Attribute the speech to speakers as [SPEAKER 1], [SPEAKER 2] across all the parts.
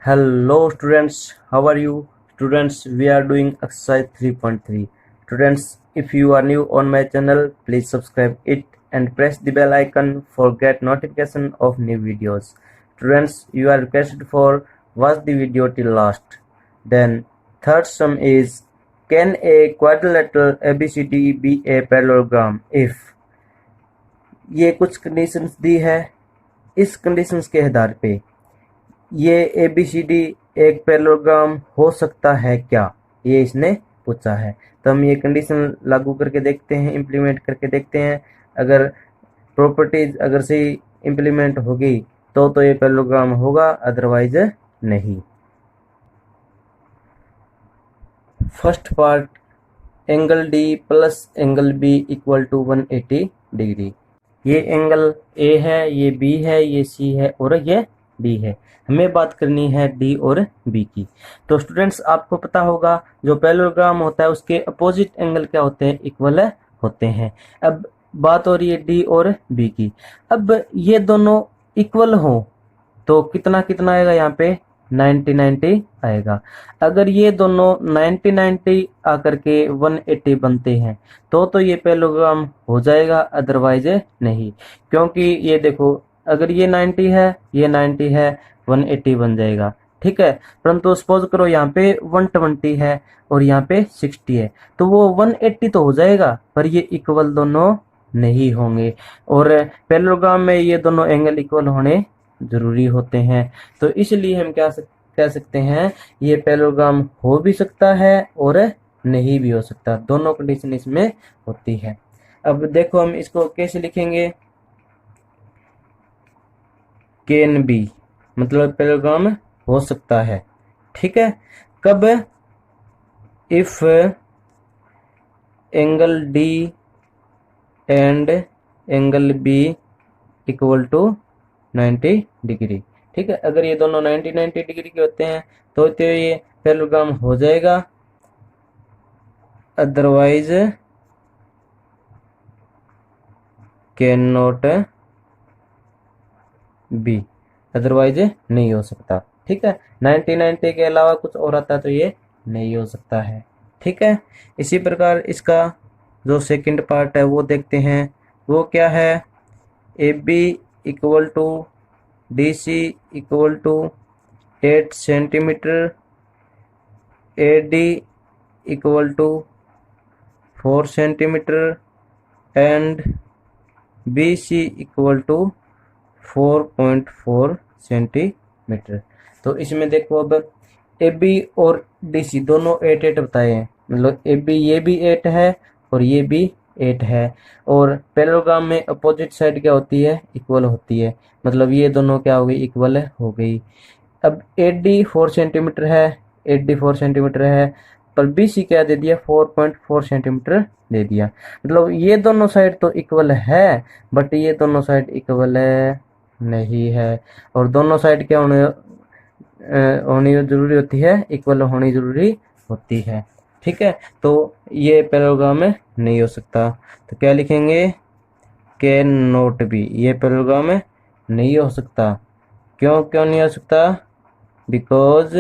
[SPEAKER 1] Hello students, how are you? Students, we are doing exercise 3.3. Students, if you are new on my channel, please subscribe it and press the bell icon for get notification of new videos. Students, you are requested for watch the video till last. Then third sum is, can a quadrilateral ABCD be a parallelogram if? ये कुछ conditions दी है। इस conditions के आधार पे ये ABCD एक parallelogram हो सकता है क्या, ये इसने पूछा है। तो हम ये कंडीशन लागू करके देखते हैं, इम्प्लीमेंट करके देखते हैं। अगर प्रॉपर्टीज अगर सही इम्प्लीमेंट होगी तो ये पैरेललोग्राम होगा, अदरवाइज नहीं। First part, angle D plus angle B equal to 180 degree. ये एंगल A है, ये B है, ये C है और ये D है। हमें बात करनी है D और B की। तो स्टूडेंट्स, आपको पता होगा जो पैरेललोग्राम होता है उसके अपोजिट एंगल क्या होते हैं, इक्वल होते हैं। अब बात हो रही है D और B की। अब ये दोनों इक्वल हो तो कितना कितना आएगा, यहाँ पे 90-90 आएगा। अगर ये दोनों 90-90 आकर के 180 बनते हैं तो ये पैरेललोग्राम हो जाएगा, अदरवाइज नहीं। क्योंकि ये देखो, अगर ये 90 है, ये 90 है, 180 बन जाएगा, ठीक है। परंतु सपोज करो यहाँ पे 120 है और यहाँ पे 60 है, तो वो 180 तो हो जाएगा, पर ये इक्वल दोनों नहीं होंगे। और पैरेललोग्राम में ये दोनों एंगल इक्वल होने जरूरी होते हैं। तो इसलिए हम क्या कह सकते हैं, ये पैरेललोग्राम हो भी सकता है और नहीं भी हो सकता, दोनों कंडीशन इसमें होती है। अब देखो हम इसको कैसे लिखेंगे, कैन बी मतलब पैरेललोग्राम हो सकता है, ठीक है। कब? If angle D and angle B equal to 90 degree, ठीक है। अगर ये दोनों 90-90 डिग्री के होते हैं तो ये पैरेललोग्राम हो जाएगा, otherwise can not B, otherwise नहीं हो सकता, ठीक है। 90-90 के अलावा कुछ और आता तो ये नहीं हो सकता है, ठीक है। इसी प्रकार इसका जो सेकंड पार्ट है वो देखते हैं। वो क्या है, A B equal to D C equal to 8 centimetre, A D equal to 4 centimetre and B C equal to 4.4 centimetre. तो इसमें देखो, अब ए बी और डी सी दोनों 8-8 बताए हैं, मतलब ए बी ये भी 8 है और ये भी 8 है। और पैरेललोग्राम में अपोजिट साइड क्या होती है, इक्वल होती है, मतलब ये दोनों क्या हो गई, इक्वल हो गई। अब एड डी 4 सेंटीमीटर है, एड डी 4 सेंटीमीटर है, पर बी सी क्या दे दिया, 4.4 सेंटीमीटर दे दिया। मतलब ये दोनों साइड तो इक्वल है, बट ये दोनों साइड इक्वल नहीं है। और दोनों साइड क्या होनी जरूरी होती है, इक्वल होनी जरूरी होती है, ठीक है। तो ये पैरेललोग्राम में नहीं हो सकता। तो क्या लिखेंगे, कैन नॉट बी, ये पैरेललोग्राम में नहीं हो सकता। क्यों नहीं हो सकता, because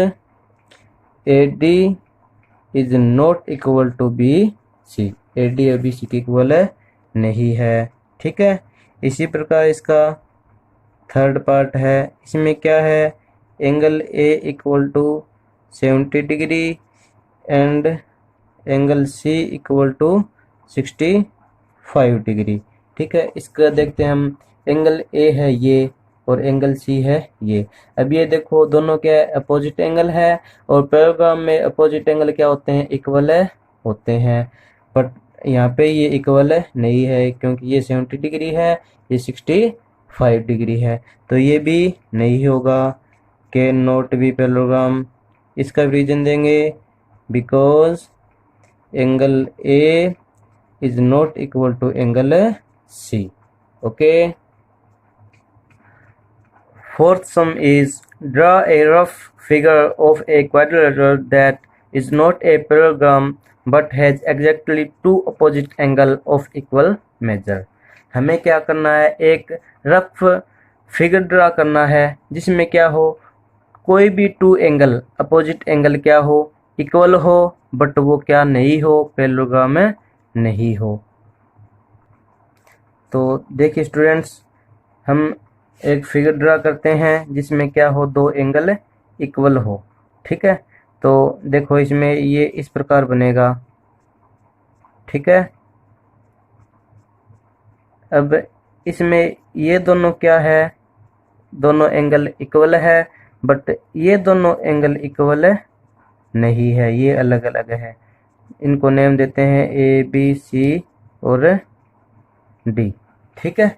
[SPEAKER 1] A D is not equal to B C, A D और बी सी के इक्वल नहीं है, ठीक है। इसी प्रकार इसका थर्ड पार्ट है, इसमें क्या है, angle A equal to 70 degree and angle C equal to 65 degree, ठीक है। इसका देखते हैं हम, एंगल ए है ये और एंगल सी है ये। अब ये देखो, दोनों क्या अपोजिट एंगल है, और पैरेललोग्राम में अपोजिट एंगल क्या होते हैं, इक्वल होते हैं। बट यहाँ पे ये इक्वल नहीं है, क्योंकि ये 70 डिग्री है, ये 65 डिग्री है, तो ये भी नहीं होगा, कैन नॉट बी पैरेललोग्राम। इसका रीजन देंगे, because angle A is not equal to angle C, okay. Fourth sum is, draw a rough figure of a quadrilateral that is not a parallelogram but has exactly two opposite angle of equal measure। हमें क्या करना है, एक rough figure draw करना है जिसमें क्या हो, कोई भी टू एंगल अपोजिट एंगल क्या हो, इक्वल हो, बट वो क्या नहीं हो, पैरेललोग्राम में नहीं हो। तो देखिए स्टूडेंट्स, हम एक फिगर ड्रा करते हैं जिसमें क्या हो, दो एंगल इक्वल हो। ठीक है, तो देखो इसमें ये इस प्रकार बनेगा। ठीक है, अब इसमें ये दोनों क्या है, दोनों एंगल इक्वल है, बट ये दोनों एंगल इक्वल नहीं है, ये अलग अलग है। इनको नेम देते हैं ए बी सी और डी। ठीक है,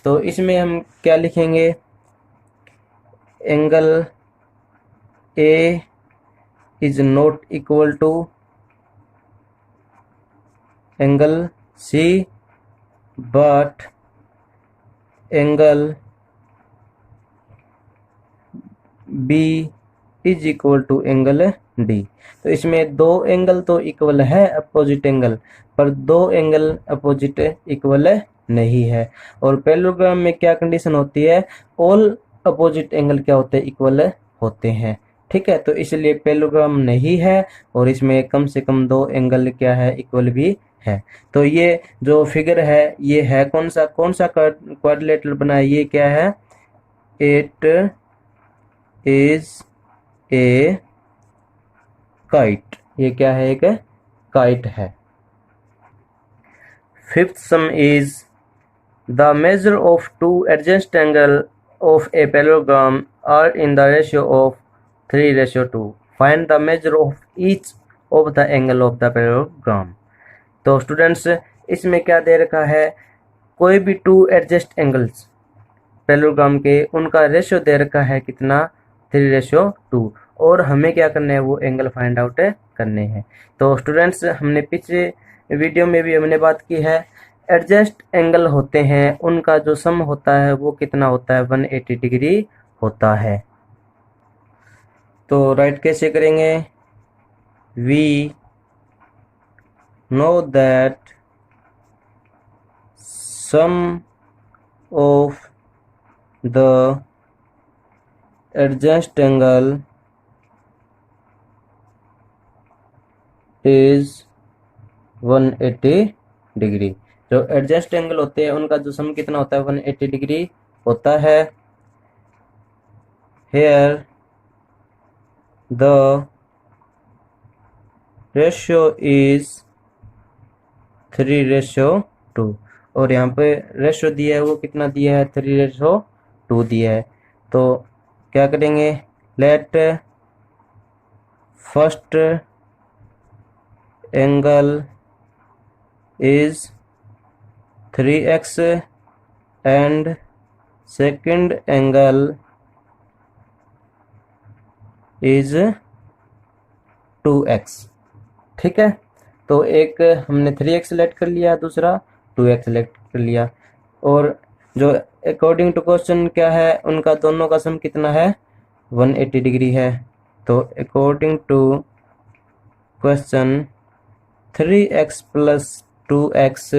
[SPEAKER 1] तो इसमें हम क्या लिखेंगे, angle A is not equal to angle C, but angle B is equal to angle D. तो इसमें दो एंगल तो इक्वल है अपोजिट एंगल, पर दो एंगल अपोजिट इक्वल नहीं है। और पैरेललोग्राम में क्या कंडीशन होती है, ऑल अपोजिट एंगल क्या होते हैं, इक्वल होते हैं। ठीक है, तो इसलिए पैरेललोग्राम नहीं है, और इसमें कम से कम दो एंगल क्या है, इक्वल भी है। तो ये जो फिगर है ये है कौन सा क्वाड्रिलेटरल बना है, ये क्या है, इट इज ए काइट। ये क्या है, एक काइट है। Fifth sum is the measure of two adjacent angle of a parallelogram are in the ratio of 3:2। Find the measure of each of the angle of the parallelogram. तो students, इसमें क्या दे रखा है, कोई भी टू एडजस्ट एंगल्स पैरेललोग्राम के, उनका ratio दे रखा है कितना, 3:2, और हमें क्या करना है, वो एंगल फाइंड आउट करने हैं। तो स्टूडेंट्स, हमने पिछले वीडियो में भी हमने बात की है, एडजस्ट एंगल होते हैं उनका जो सम होता है वो कितना होता है, 180 डिग्री होता है। तो राइट कैसे करेंगे, we know that sum of the adjacent angle is 180 degree. जो एडजस्ट एंगल होते हैं उनका जो सम कितना होता है, 180 डिग्री होता है। Here the ratio is 3:2, और यहाँ पे रेशो दिया है वो कितना दिया है, 3:2 दिया है। तो क्या करेंगे, late first angle is 3x and second angle is 2x। ठीक है, तो एक हमने 3x सेलेक्ट कर लिया, दूसरा 2x सेलेक्ट कर लिया, और जो अकॉर्डिंग टू क्वेश्चन क्या है, उनका दोनों का सम कितना है, 180 डिग्री है। तो according to question 3x plus 2x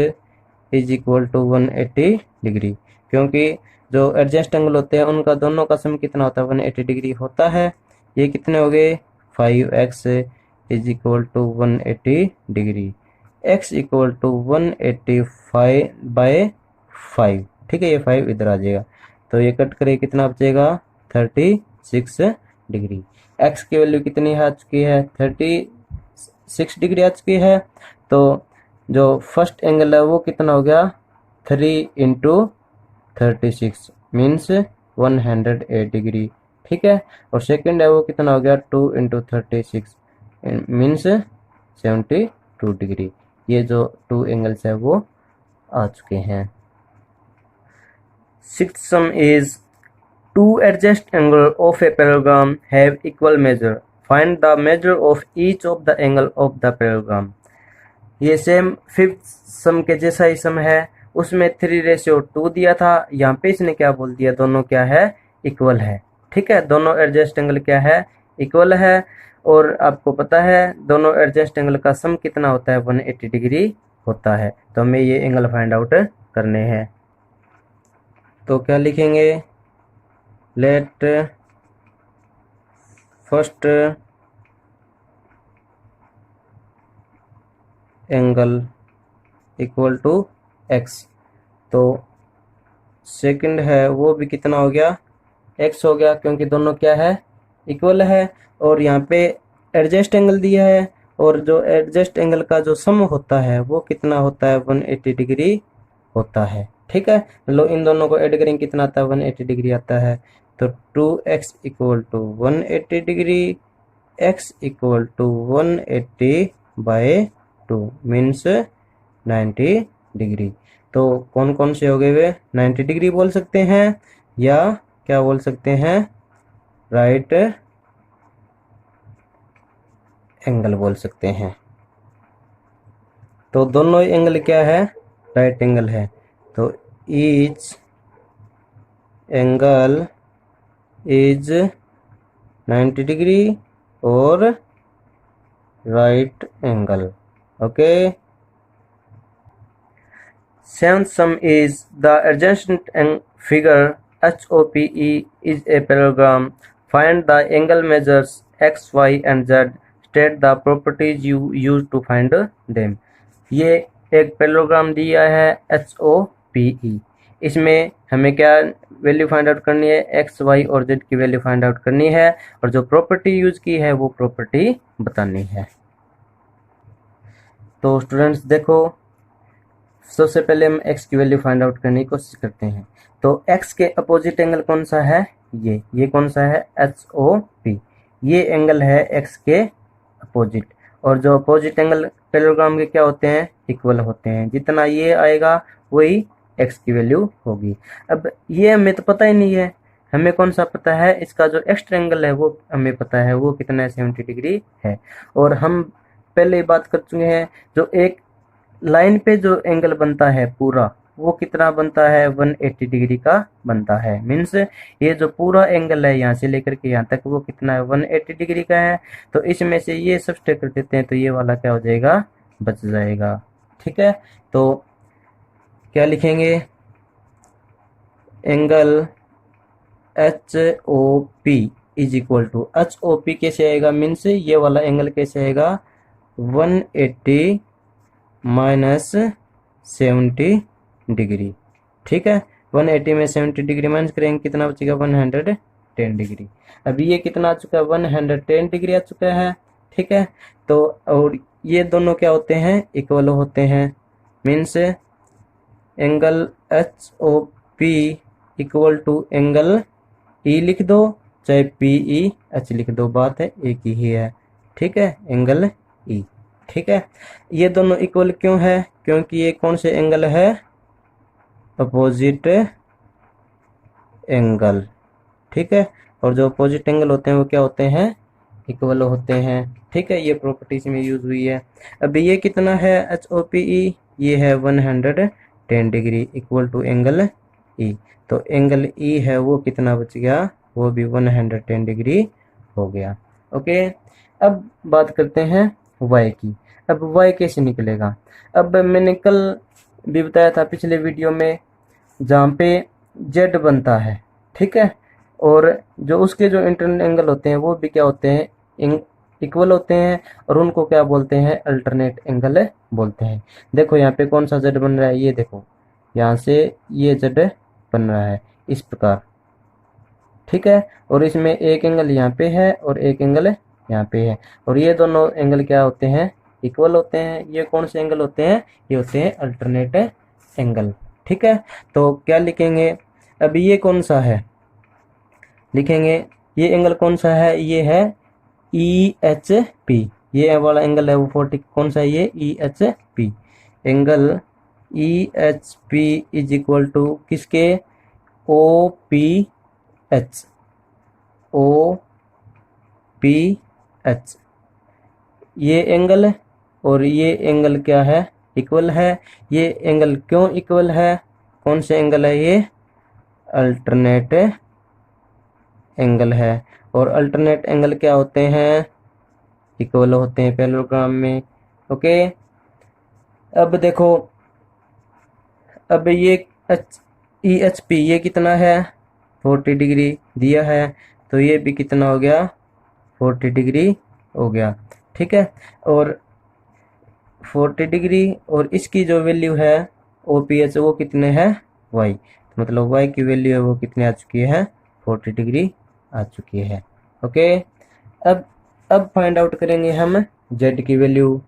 [SPEAKER 1] is equal to 180 degree, क्योंकि जो एडजस्ट एंगल होते हैं उनका दोनों का सम कितना होता है, 180 डिग्री होता है। ये कितने हो गए, 5x is equal to 180 degree, x equal to 185/5। ठीक है, ये 5 इधर आ जाएगा, तो ये कट करे कितना बचेगा, 36 डिग्री। x की वैल्यू कितनी आ चुकी है, 36 डिग्री आ चुकी है। तो जो फर्स्ट एंगल है वो कितना हो गया, 3 × 36 मीन्स 108 डिग्री। ठीक है, और सेकंड है वो कितना हो गया, 2 × 36 मीन्स 72 डिग्री। ये जो टू एंगल्स है वो आ चुके हैं। Sixth sum is two adjacent angle of a parallelogram have equal measure, find the measure of each of the angle of the parallelogram. ये सेम फिफ्थ सम के जैसा ही सम है, उसमें 3:2 दिया था, यहाँ पे इसने क्या बोल दिया, दोनों क्या है, इक्वल है। ठीक है, दोनों एडजस्ट एंगल क्या है, इक्वल है, और आपको पता है दोनों एडजस्ट एंगल का सम कितना होता है, 180 डिग्री होता है। तो हमें ये एंगल फाइंड आउट करने हैं। तो क्या लिखेंगे, let first angle equal to X, तो सेकंड है वो भी कितना हो गया, एक्स हो गया, क्योंकि दोनों क्या है, इक्वल है। और यहाँ पे एडजस्ट एंगल दिया है, और जो एडजस्ट एंगल का जो सम होता है वो कितना होता है, 180 डिग्री होता है। ठीक है, लो इन दोनों को ऐड करेंगे कितना आता है, 180 डिग्री आता है। तो 2x equal to 180 degree, x equal to 180/2 means 90 degree. तो कौन कौन से हो गए वे, 90 डिग्री बोल सकते हैं, या क्या बोल सकते हैं, राइट एंगल बोल सकते हैं। तो दोनों एंगल क्या है, राइट एंगल है। तो ईच एंगल इज 90 डिग्री और right angle. Okay, seventh sum is the adjacent figure HOPE is a parallelogram. Find the angle measures x, y and z. State the properties you use to find them. ये एक parallelogram दिया है HOPE। इसमें हमें क्या value find out करनी है, x Y और जेड की वैल्यू फाइंड आउट करनी है, और जो प्रॉपर्टी यूज की है वो प्रॉपर्टी बतानी है। तो स्टूडेंट्स देखो, सबसे पहले हम x की वैल्यू फाइंड आउट करने की कोशिश करते हैं। तो x के अपोजिट एंगल कौन सा है, ये कौन सा है, HOP। ये एंगल है x के अपोजिट, और जो अपोजिट एंगल पैरेललोग्राम के क्या होते हैं, इक्वल होते हैं। जितना ये आएगा वही x की वैल्यू होगी। अब ये हमें तो पता ही नहीं है, हमें कौन सा पता है, इसका जो एक्स्ट्रा एंगल है वो हमें पता है, वो कितना है, 70 डिग्री है। और हम पहले ही बात कर चुके हैं, जो एक लाइन पे जो एंगल बनता है पूरा, वो कितना बनता है, 180 डिग्री का बनता है। मीन्स ये जो पूरा एंगल है यहाँ से लेकर के यहाँ तक, वो कितना है, 180 डिग्री का है। तो इसमें से ये सब्सट्रैक्ट कर देते हैं, तो ये वाला क्या हो जाएगा, बच जाएगा। ठीक है, तो क्या लिखेंगे, angle HOP is equal to, HOP कैसे आएगा, मीन्स ये वाला एंगल कैसे आएगा, 180 माइनस 70 डिग्री। ठीक है, 180 में 70 डिग्री माइनस करेंगे कितना बचेगा, 110 डिग्री। अभी ये कितना आ चुका है, 110 डिग्री आ चुका है। ठीक है, तो और ये दोनों क्या होते हैं, इक्वल होते हैं। Means angle HOP equal to angle E लिख दो, चाहे PEH लिख दो, बात है एक ही है। ठीक है, एंगल E। ठीक है, ये दोनों इक्वल क्यों है, क्योंकि ये कौन से एंगल है, अपोजिट एंगल। ठीक है, और जो अपोजिट एंगल होते हैं वो क्या होते हैं, इक्वल होते हैं। ठीक है, ये प्रॉपर्टीज में यूज हुई है। अभी ये कितना है, HOPE, ये है 110 degree equal to angle E। तो एंगल E है वो कितना बच गया, वो भी 110 डिग्री हो गया। ओके, अब बात करते हैं y की। अब y कैसे निकलेगा, अब मैंने कल भी बताया था पिछले वीडियो में, जहाँ पे z बनता है। ठीक है, और जो उसके जो इंटरनल एंगल होते हैं वो भी क्या होते हैं, इक्वल होते हैं, और उनको क्या बोलते हैं, अल्टरनेट एंगल बोलते हैं। देखो यहाँ पे कौन सा z बन रहा है, ये देखो यहाँ से ये z बन रहा है इस प्रकार। ठीक है, और इसमें एक एंगल यहाँ पे है और एक एंगल यहाँ पे है, और ये दोनों एंगल क्या होते हैं, इक्वल होते हैं। ये कौन से एंगल होते हैं, ये होते हैं अल्टरनेट एंगल। ठीक है, तो क्या लिखेंगे, अभी ये कौन सा है, लिखेंगे ये एंगल कौन सा है, ये है EHP। ये वाला एंगल है वो 40, कौन सा है ये, EHP। Angle EHP is equal to किसके, OPH, OPH। ये एंगल और ये एंगल क्या है, इक्वल है। ये एंगल क्यों इक्वल है, कौन से एंगल है ये, अल्टरनेट एंगल है। और अल्टरनेट एंगल क्या होते हैं, इक्वल होते हैं पैरेललोग्राम में। ओके, अब देखो, अब ये EHP ये कितना है, 40 डिग्री दिया है, तो ये भी कितना हो गया, 40 डिग्री हो गया, ठीक है। और 40 डिग्री और इसकी जो वैल्यू है OPH वो कितने है y, मतलब y की वैल्यू है वो कितने आ चुकी है 40 डिग्री आ चुकी है। ओके, अब फाइंड आउट करेंगे हम z की वैल्यू।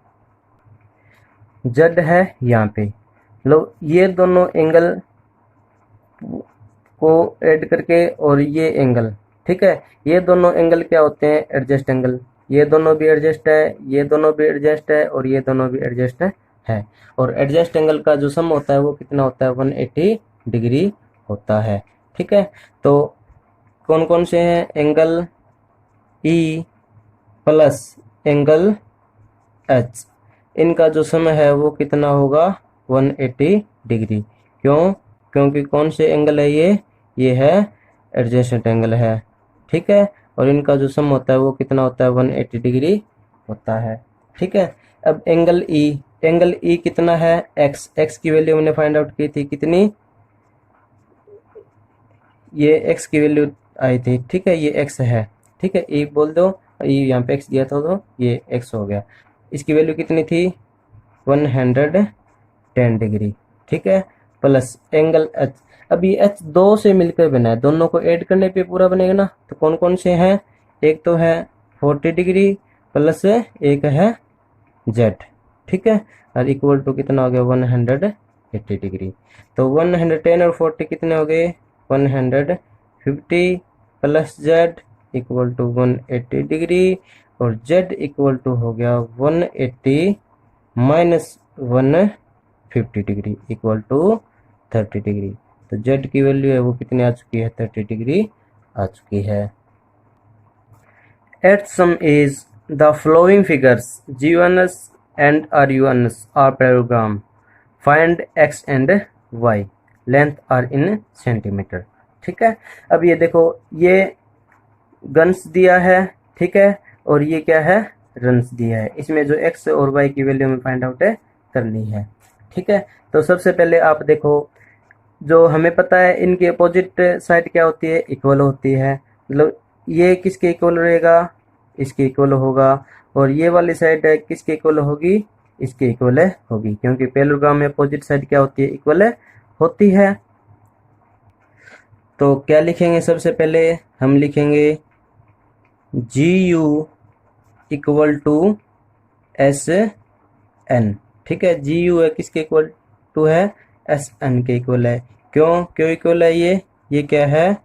[SPEAKER 1] z है यहाँ पे, लो ये दोनों एंगल को ऐड करके और ये एंगल, ठीक है, ये दोनों एंगल क्या होते हैं एडजस्ट एंगल, ये दोनों भी एडजस्ट है, ये दोनों भी एडजस्ट है और ये दोनों भी एडजस्ट है। और एडजस्ट एंगल का जो सम होता है वो कितना होता है 180 डिग्री होता है, ठीक है। तो कौन कौन से हैं angle E plus angle H, इनका जो सम है वो कितना होगा 180 डिग्री। क्यों? क्योंकि कौन से एंगल है ये है एडजेसेंट एंगल है, ठीक है। और इनका जो सम होता है वो कितना होता है 180 डिग्री होता है, ठीक है। अब एंगल E कितना है x की वैल्यू हमने फाइंड आउट की थी कितनी, ये x की वैल्यू आई थी, ठीक है, ये x है, ठीक है। E बोल दो, E यहाँ पे x दिया था तो ये x हो गया। इसकी वैल्यू कितनी थी 110 डिग्री, ठीक है, प्लस एंगल H। अब ये H दो से मिलकर बना है, दोनों को ऐड करने पे पूरा बनेगा ना। तो कौन कौन से हैं, एक तो है 40 डिग्री प्लस एक है Z, ठीक है, और इक्वल टू कितना हो गया 180 डिग्री। तो 110 और 40 कितने हो गए 150 plus Z equal to 180 degree और Z इक्वल टू हो गया 180 minus 150 degree equal to 30 degree. तो Z की वैल्यू है वो कितनी आ चुकी है 30 डिग्री आ चुकी है। At sum is the following figures G1s and RU1s are parallelogram. Find x and y. Length are in centimeter, ठीक है। अब ये देखो ये गन्स दिया है, ठीक है, और ये क्या है रन्स दिया है। इसमें जो x और y की वैल्यू हमें फाइंड आउट करनी है, ठीक है। तो सबसे पहले आप देखो जो हमें पता है इनकी अपोजिट साइड क्या होती है इक्वल होती है, मतलब ये किसके इक्वल रहेगा इसके इक्वल होगा, और ये वाली साइड किसके इक्वल होगी इसके इक्वल होगी, क्योंकि पैरेललोग्राम में अपोजिट साइड क्या होती है इक्वल होती है। तो क्या लिखेंगे सबसे पहले हम लिखेंगे GU इक्वल टू SN, ठीक है। GU है किसके इक्वल टू है SN के इक्वल है। क्यों इक्वल है ये क्या है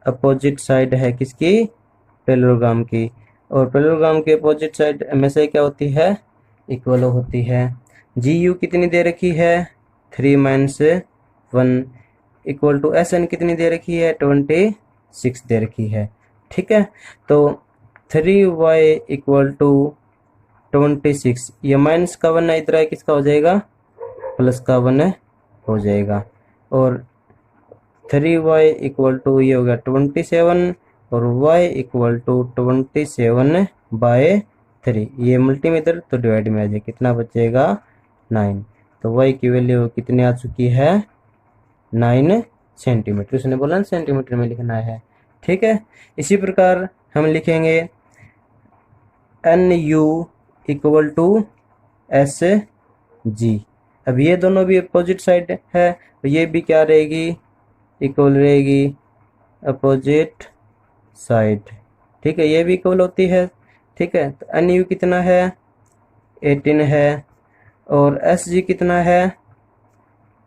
[SPEAKER 1] अपोजिट साइड है किसकी पैरेललोग्राम की, और पैरेललोग्राम की अपोजिट साइड हमेशा क्या होती है इक्वल होती है। GU कितनी दे रखी है 3 माइनस 1 इक्वल टू SN कितनी दे रखी है 26 दे रखी है, ठीक है। तो 3y इक्वल टू 26, ये माइनस का 1 इधर है किसका हो जाएगा प्लस का 1 हो जाएगा, और 3y इक्वल टू ये हो गया 27 और y इक्वल टू 27/3, ये मल्टी में इधर तो डिवाइड में आ जाए कितना बचेगा 9। तो y की वैल्यू कितनी आ चुकी है 9 सेंटीमीटर, उसने बोला सेंटीमीटर में लिखना है, ठीक है। इसी प्रकार हम लिखेंगे NU इक्वल टू SG। अब ये दोनों भी अपोजिट साइड है तो ये भी क्या रहेगी इक्वल रहेगी अपोजिट साइड, ठीक है, ये भी इक्वल होती है, ठीक है। तो NU कितना है 18 है और SG कितना है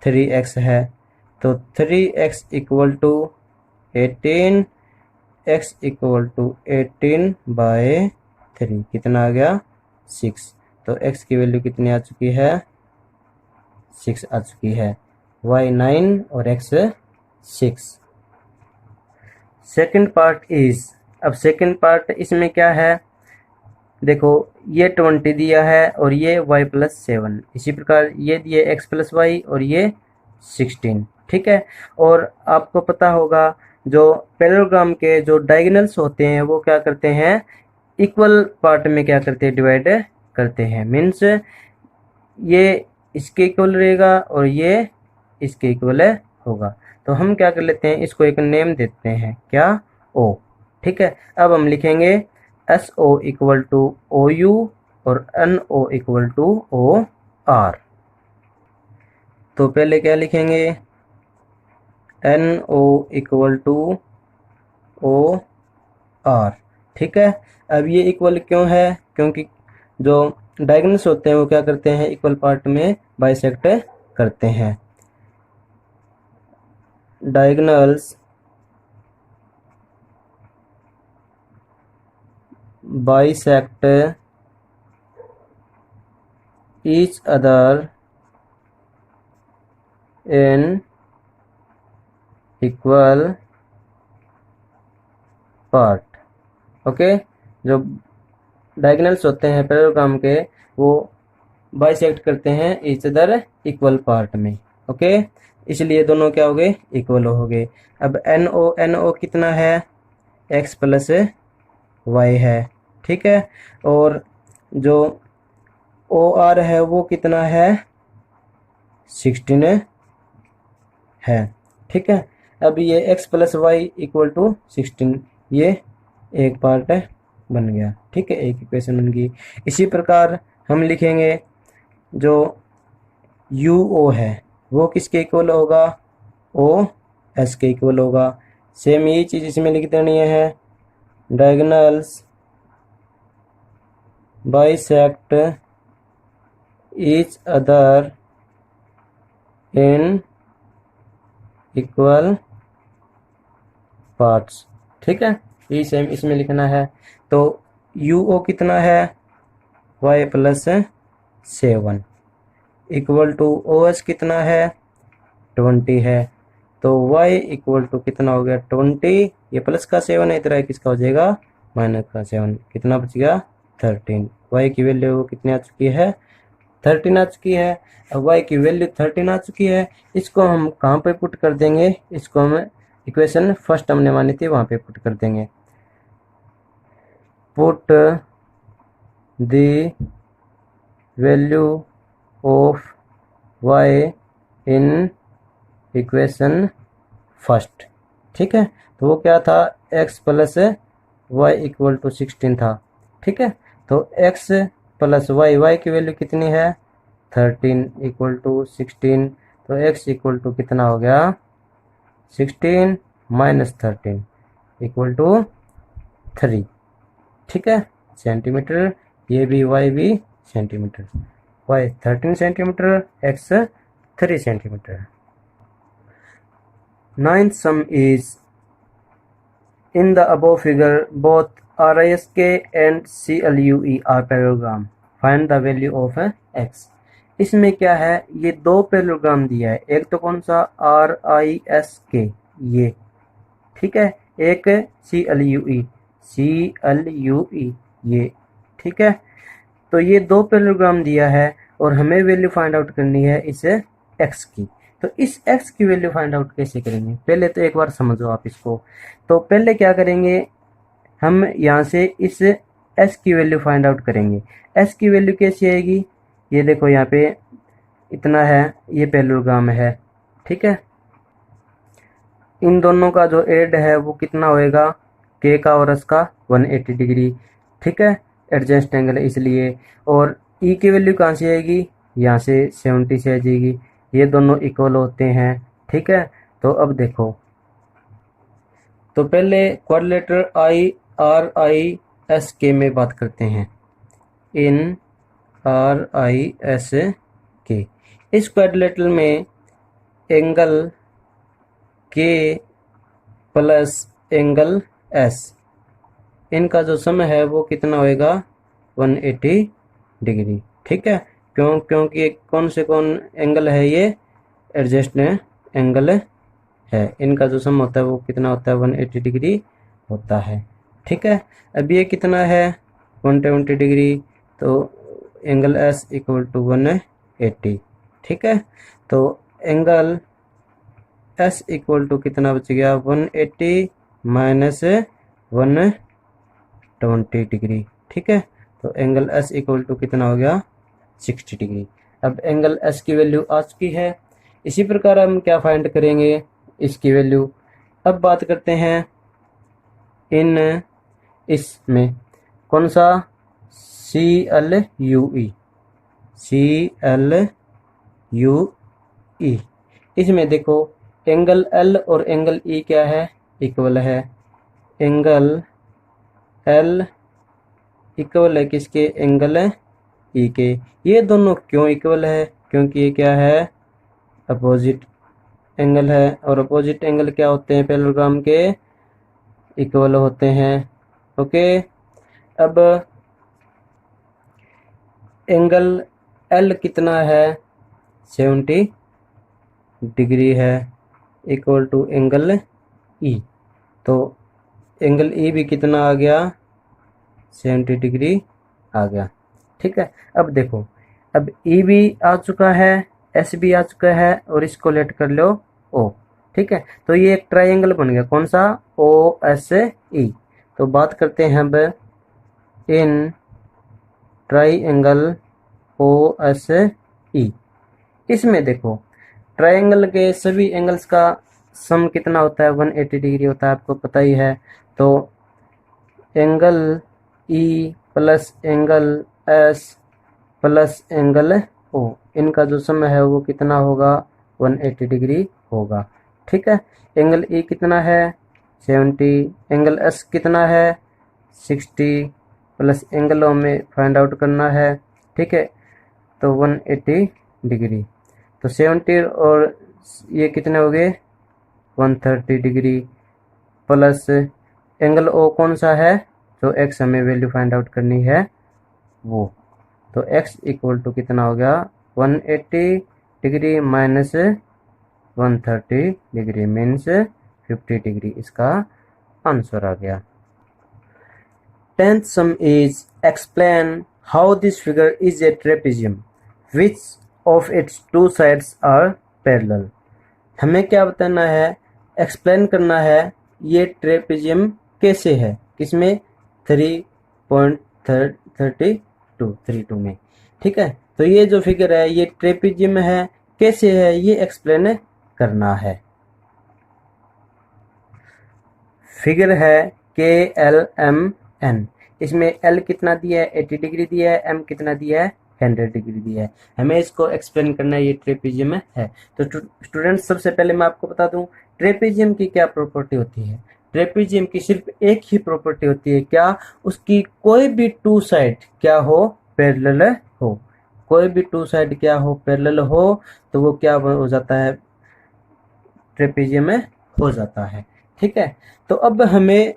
[SPEAKER 1] 3x है, तो 3x equal to 18 x equal to 18/3 कितना आ गया 6। तो x की वैल्यू कितनी आ चुकी है 6 आ चुकी है, y 9 और x 6। सेकंड पार्ट इज, अब सेकंड पार्ट इसमें क्या है देखो ये 20 दिया है और ये y प्लस 7, इसी प्रकार ये दिए x प्लस वाई और ये 16, ठीक है। और आपको पता होगा जो पैरेललोग्राम के जो डायगोनल्स होते हैं वो क्या करते हैं इक्वल पार्ट में क्या करते हैं डिवाइड करते हैं, मीन्स ये इसके इक्वल रहेगा और ये इसके इक्वल होगा। तो हम क्या कर लेते हैं इसको एक नेम देते हैं क्या O, ठीक है। अब हम लिखेंगे SO इक्वल टू OU और NO इक्वल टू OR। तो पहले क्या लिखेंगे, NO इक्वल टू OR। ठीक है। अब ये इक्वल क्यों है, क्योंकि जो डायगोनल्स होते हैं वो क्या करते हैं, इक्वल पार्ट में बाइसेक्ट करते हैं। Diagonals bisect each other in equal part. Okay, जो डायगोनल्स होते हैं पैरेललोग्राम के वो बाइसेक्ट करते हैं ईच अदर इक्वल पार्ट में। ओके, इसलिए दोनों क्या हो गए, इक्वल हो गए। अब NO कितना है, x प्लस y है। ठीक है, और जो OR है वो कितना है, 16 है। ठीक है, अब ये x plus y equal to 16, ये एक पार्ट बन गया। ठीक है, एक इक्वेशन बन गई। इसी प्रकार हम लिखेंगे जो UO है वो किसके इक्वल होगा, OS के इक्वल होगा। सेम यही चीज़ इसमें लिख देनी है, diagonals bisect each other in equal parts. ठीक है, ये सेम इसमें लिखना है। तो UO कितना है, y plus 7 equal to OS कितना है, 20 है। तो y इक्वल टू कितना हो गया, 20, ये प्लस का 7 है, इधर किसका हो जाएगा, माइनस का 7, कितना बच गया, 13। y की वैल्यू कितनी आ चुकी है, 13 आ चुकी है। अब y की वैल्यू 13 आ चुकी है, इसको हम कहाँ पे पुट कर देंगे, इसको हम इक्वेशन फर्स्ट हमने मानी थी वहाँ पे पुट कर देंगे। Put the value of y in equation first. ठीक है, तो वो क्या था, x plus y equal to 16 था। ठीक है, तो x प्लस वाई की वैल्यू कितनी है, 13 इक्वल टू 16। तो x इक्वल टू कितना हो गया, 16 माइनस 13 इक्वल टू 3। ठीक है, सेंटीमीटर, ये भी y भी centimetre, y 13 centimetre, x 3 centimetre. Ninth sum is in the above figure both RISK and CLUE are parallelogram. Find the value of x। इसमें क्या है, ये दो पैरेललोग्राम दिया है, एक तो कौन सा RISK ये, ठीक है, एक CLUE ये। ठीक है, तो ये दो पैरेललोग्राम दिया है और हमें वैल्यू फाइंड आउट करनी है इस x की। तो इस x की वैल्यू फाइंड आउट कैसे करेंगे, पहले तो एक बार समझो आप इसको। तो पहले क्या करेंगे, हम यहाँ से इस s की वैल्यू फाइंड आउट करेंगे। s की वैल्यू कैसी आएगी, ये देखो यहाँ पे इतना है, ये पैरेललोग्राम है। ठीक है, इन दोनों का जो एड है वो कितना होएगा, k का और s का 180 डिग्री। ठीक है, एडजेस्ट एंगल है इसलिए। और e की वैल्यू कहाँ से आएगी, यहाँ से 70 से आ जाएगी, ये दोनों इक्वल होते हैं। ठीक है, तो अब देखो, तो पहले क्वाड्रिलेटरल RISK में बात करते हैं। इन RISK, इस क्वाड्रिलेटरल में angle K plus angle S, इनका जो सम है वो कितना होएगा, 180 डिग्री। ठीक है, क्योंकि कौन से कौन एंगल है, ये एडजस्ट एंगल है, इनका जो सम होता है वो कितना होता है, 180 डिग्री होता है। ठीक है, अब ये कितना है, 120 डिग्री, तो एंगल S इक्वल टू 180। ठीक है, तो एंगल S इक्वल टू कितना बच गया, 180 माइनस 120 डिग्री। ठीक है, तो एंगल S इक्वल टू कितना हो गया, 60 डिग्री। अब एंगल S की वैल्यू आ चुकी है। इसी प्रकार हम क्या फाइंड करेंगे, इसकी वैल्यू। अब बात करते हैं इन इसमें, कौन सा, CLUE, CLUE। इसमें देखो एंगल L और एंगल E क्या है, इक्वल है। एंगल L इक्वल है किसके, एंगल E के। ये दोनों क्यों इक्वल है, क्योंकि ये क्या है, अपोजिट एंगल है, और अपोजिट एंगल क्या होते हैं, पैरेललोग्राम के इक्वल होते हैं। ओके, अब एंगल L कितना है, 70 डिग्री है, इक्वल टू एंगल E। तो एंगल E भी कितना आ गया, 70 डिग्री आ गया। ठीक है, अब देखो, अब E भी आ चुका है, S भी आ चुका है, और इसको लेट कर लो O। ठीक है, तो ये एक ट्रायंगल बन गया, कौन सा, OSE। तो बात करते हैं अब इन ट्रायंगल OSE। इसमें देखो ट्रायंगल के सभी एंगल्स का सम कितना होता है, 180 डिग्री होता है, आपको पता ही है। तो angle E plus angle S plus angle O, इनका जो सम है वो कितना होगा, 180 डिग्री होगा। ठीक है, एंगल E कितना है, 70, एंगल S कितना है, 60, प्लस एंगल O में फाइंड आउट करना है। ठीक है, तो 180 डिग्री, तो 70 और ये कितने हो गए, 130 डिग्री, प्लस एंगल O कौन सा है, जो x हमें वैल्यू फाइंड आउट करनी है वो। तो x इक्वल टू कितना हो गया, 180 degree minus 130 degree means 50 degree, इसका आंसर आ गया। 10th sum is explain how this figure is a trapezium which of its two sides are parallel। हमें क्या बताना है, एक्सप्लेन करना है ये ट्रेपेजियम कैसे है, किसमें, 3.32 में। ठीक है, तो ये जो फिगर है ये ट्रेपेजियम है, कैसे है ये एक्सप्लेन करना है। फिगर है KLMN, इसमें L कितना दिया है, 80 डिग्री दिया है, M कितना दिया है, 100 डिग्री दिया है। हमें इसको एक्सप्लेन करना है, ये ट्रेपेजियम है। तो स्टूडेंट्स, सबसे पहले मैं आपको बता दूं ट्रेपेजियम की क्या प्रॉपर्टी होती है। ट्रेपेजियम की सिर्फ एक ही प्रॉपर्टी होती है, क्या, उसकी कोई भी टू साइड क्या हो, पैरेलल हो। कोई भी टू साइड क्या हो, पैरेलल हो, तो वो क्या हो जाता है, ट्रेपेजियम में हो जाता है। ठीक है, तो अब हमें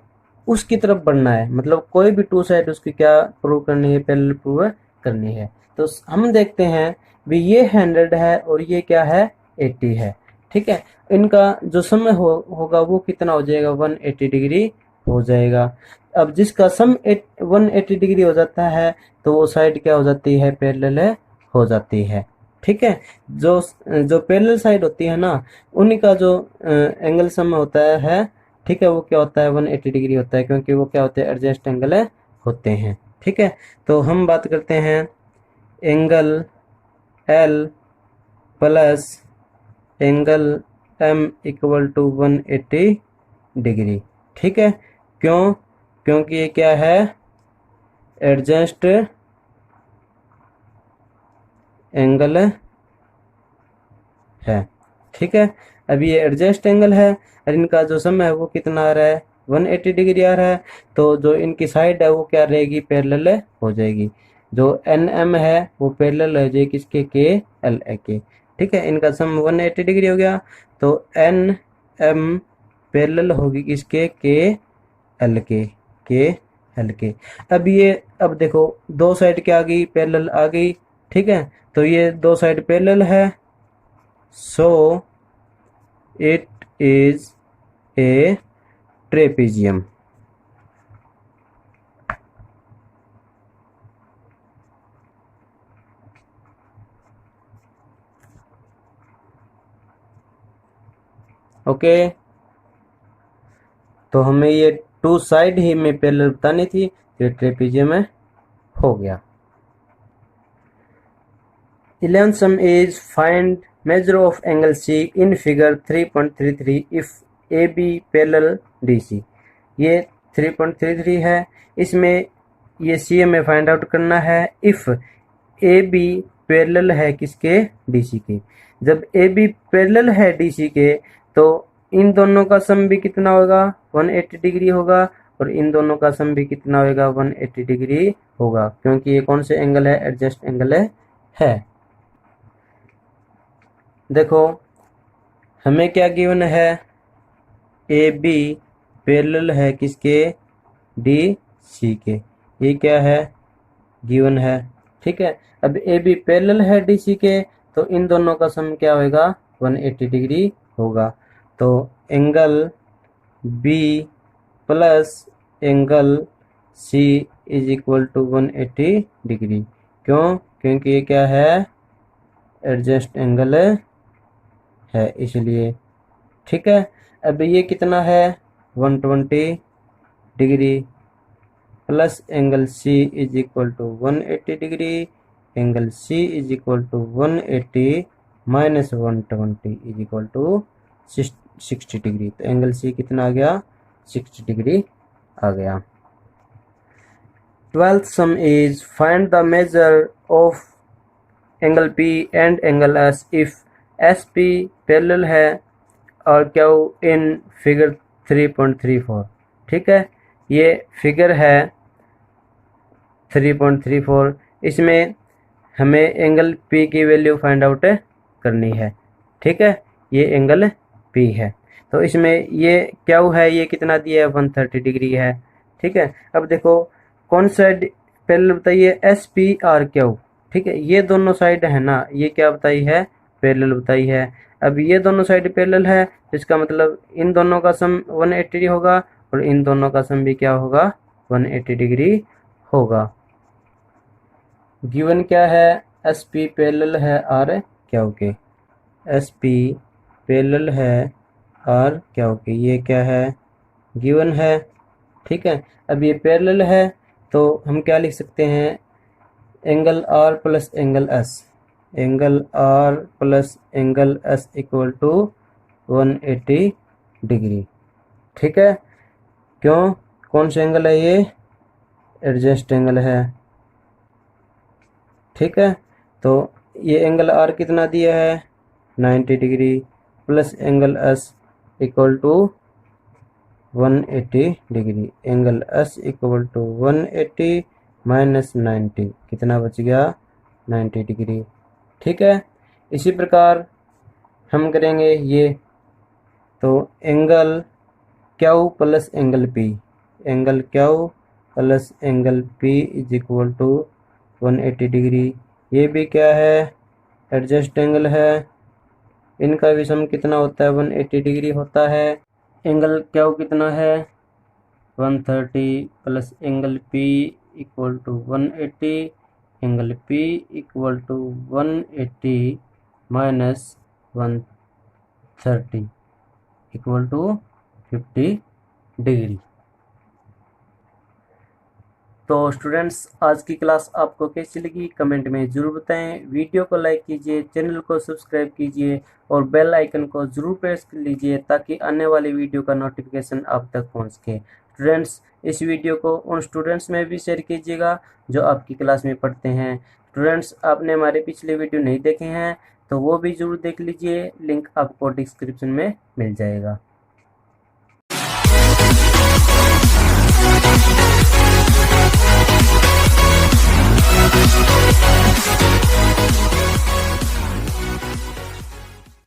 [SPEAKER 1] उसकी तरफ बढ़ना है, मतलब कोई भी टू साइड उसकी क्या प्रूव करनी है, पैरेलल प्रूव करनी है। तो हम देखते हैं भी ये 100 है और ये क्या है, 80 है। ठीक है, इनका जो समय होगा वो कितना हो जाएगा, 180 डिग्री हो जाएगा। अब जिसका सम 180 डिग्री हो जाता है तो वो साइड क्या हो जाती है, पैरेलल हो जाती है। ठीक है, जो जो पैरेलल साइड होती है ना, उन्हीं का जो एंगल सम होता है, ठीक है, वो क्या होता है, 180 डिग्री होता है, क्योंकि वो क्या होते हैं, एडजस्ट एंगल होते हैं। ठीक है, तो हम बात करते हैं angle L plus angle M equal to 180 degree. ठीक है, क्यों, क्योंकि ये क्या है, एडजस्ट एंगल है। ठीक है, अब ये एडजस्ट एंगल है और इनका जो सम है वो कितना आ रहा है, 180 डिग्री आ रहा है। तो जो इनकी साइड है वो क्या रहेगी, पैरेलल हो जाएगी। जो NM है वो पैरेलल हो जाएगी किसके, KLA के। ठीक है, इनका सम 180 डिग्री हो गया, तो NM पैरेलल होगी किसके, KL के। अब देखो दो साइड क्या आ गई, पैरेलल आ गई। ठीक है, तो ये दो साइड पैरेलल है, so it is a trapezium। Okay, तो हमें ये टू साइड ही में पैरेलल बतानी थी, तो ये ट्रेपेजियम में हो गया। 11th sum is find measure of angle C in figure 3.33 if AB parallel DC। ये 3.33 है, इसमें ये सी हमें फाइंड आउट करना है इफ ए बी पैरेलल है किसके, डीसी के। जब ए बी पैरेलल है डीसी के तो इन दोनों का सम भी कितना होगा, 180 डिग्री होगा, और इन दोनों का सम भी कितना होगा, 180 डिग्री होगा, क्योंकि ये कौन से एंगल है, एडजस्ट एंगल है। देखो हमें क्या गिवन है, ए बी पैरेलल है किसके, डी सी के, ये क्या है, गिवन है। ठीक है, अब ए बी पैरेलल है डी सी के तो इन दोनों का सम क्या होगा, 180 डिग्री होगा। तो angle B plus angle C is equal to 180 degree. क्यों, क्योंकि ये क्या है, एडजस्ट एंगल है इसलिए। ठीक है, अब ये कितना है, 120 degree plus angle C is equal to 180 degree, angle C is equal to 180 minus 120 is equal to 60 degree. तो एंगल सी कितना आ गया, 60 डिग्री आ गया। 12th sum is find the measure of angle P and angle S if SP parallel है और Q in figure 3.34। ठीक है, ये फिगर है 3.34, इसमें हमें एंगल P की वैल्यू फाइंड आउट करनी है। ठीक है, ये एंगल P है, तो इसमें ये क्यू है, ये कितना दिया है, 130 डिग्री है। ठीक है, अब देखो कौन साइड पैरेलल बताइए, एस पी आर क्यू। ठीक है, ये दोनों साइड है ना, ये क्या बताई है, पैरेलल बताई है। अब ये दोनों साइड पैरेलल है, इसका मतलब इन दोनों का सम 180 होगा और इन दोनों का सम भी क्या होगा, 180 डिग्री होगा। गिवन क्या है, एस पी पैरेलल है आर क्यू के, एस पी पैरेलल है आर क्यू के, ये क्या है, गिवन है। ठीक है, अब ये पैरेलल है तो हम क्या लिख सकते हैं, angle R plus angle S, angle R plus angle S equal to 180 degree. ठीक है, क्यों, कौन सा एंगल है ये, एडजस्ट एंगल है। ठीक है, तो ये एंगल आर कितना दिया है, 90 degree plus angle S equal to 180 degree, angle S equal to 180 minus 90 कितना बच गया, 90 डिग्री। ठीक है, इसी प्रकार हम करेंगे ये, तो angle Q plus angle P, angle Q plus angle P is equal to 180 degree, ये भी क्या है, एडजस्ट एंगल है, इनका भी सम कितना होता है, 180 डिग्री होता है। एंगल क्यू कितना है, 130 plus angle P equal to 180, angle P equal to 180 minus 130 equal to 50 degree. तो स्टूडेंट्स, आज की क्लास आपको कैसी लगी कमेंट में ज़रूर बताएं। वीडियो को लाइक कीजिए, चैनल को सब्सक्राइब कीजिए और बेल आइकन को ज़रूर प्रेस कर लीजिए ताकि आने वाली वीडियो का नोटिफिकेशन आप तक पहुंच सके। स्टूडेंट्स, इस वीडियो को उन स्टूडेंट्स में भी शेयर कीजिएगा जो आपकी क्लास में पढ़ते हैं। स्टूडेंट्स, आपने हमारे पिछले वीडियो नहीं देखे हैं तो वो भी ज़रूर देख लीजिए, लिंक आपको डिस्क्रिप्शन में मिल जाएगा।